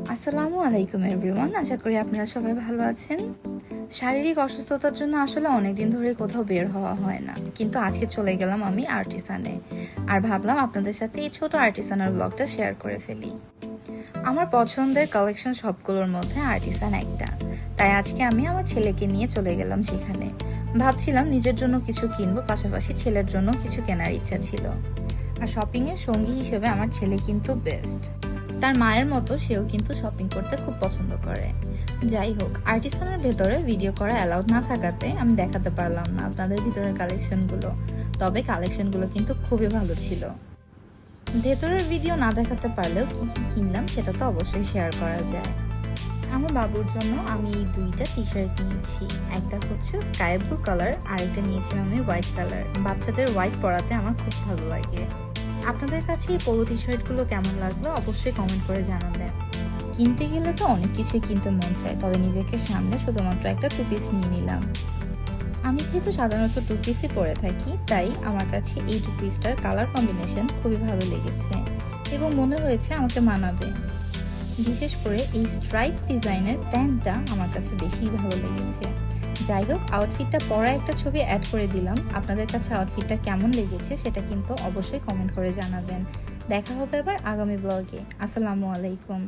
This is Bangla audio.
আসসালামু আলাইকুম এভরিওয়ান, আশা করি আপনারা সবাই ভালো আছেন। শারীরিক অসুস্থতার জন্য আসলে অনেকদিন ধরে কোথাও বের হওয়া হয় না, কিন্তু আজকে চলে গেলাম আমি আর্টিসানে। আর ভাবলাম আপনাদের সাথে এই ছোট আর্টিসানের ব্লগটা শেয়ার করে ফেলি। আমার পছন্দের কালেকশন সবগুলোর মধ্যে আর্টিসান একটা, তাই আজকে আমি আমার ছেলেকে নিয়ে চলে গেলাম সেখানে। ভাবছিলাম নিজের জন্য কিছু কিনবো, পাশাপাশি ছেলের জন্য কিছু কেনার ইচ্ছা ছিল। আর শপিংয়ের সঙ্গী হিসেবে আমার ছেলে কিন্তু বেস্ট। তার মায়ের মতো সেও কিন্তু শপিং করতে খুব পছন্দ করে। যাই হোক, আর্টিসানের ভেতরে ভিডিও করা অ্যালাউড না থাকাতে আমি দেখাতে পারলাম না আপনাদের ভিতরের কালেকশনগুলো, তবে কালেকশনগুলো কিন্তু খুবই ভালো ছিল। ভেতরের ভিডিও না দেখাতে পারলেও কি কি কিনলাম সেটা তো অবশ্যই শেয়ার করা যায়। আমার বাবুর জন্য আমি এই দুইটা টি শার্ট নিয়েছি, একটা হচ্ছে স্কাই ব্লু কালার আর একটা নিয়েছিলাম আমি হোয়াইট কালার। বাচ্চাদের হোয়াইট পরাতে আমার খুব ভালো লাগে। আপনাদের কাছে এই পোলো টি শার্টগুলো কেমন লাগলো অবশ্যই কমেন্ট করে জানাবেন। কিনতে গেলে তো অনেক কিছুই কিনতে মন চায়, তবে নিজেকে সামনে শুধুমাত্র একটা টু পিস নিয়ে নিলাম। আমি যেহেতু সাধারণত টু পিসই পরে থাকি, তাই আমার কাছে এই টু পিসটার কালার কম্বিনেশন খুবই ভালো লেগেছে এবং মনে হয়েছে আমাকে মানাবে। বিশেষ করে এই স্ট্রাইপ ডিজাইনের প্যান্টটা আমার কাছে বেশি ভালো লেগেছে। যাই হোক, আউটফিটটা পরা একটা ছবি অ্যাড করে দিলাম। আপনাদের কাছে আউটফিটটা কেমন লেগেছে সেটা কিন্তু অবশ্যই কমেন্ট করে জানাবেন। দেখা হবে আবার আগামী ব্লগে। আসসালামু আলাইকুম।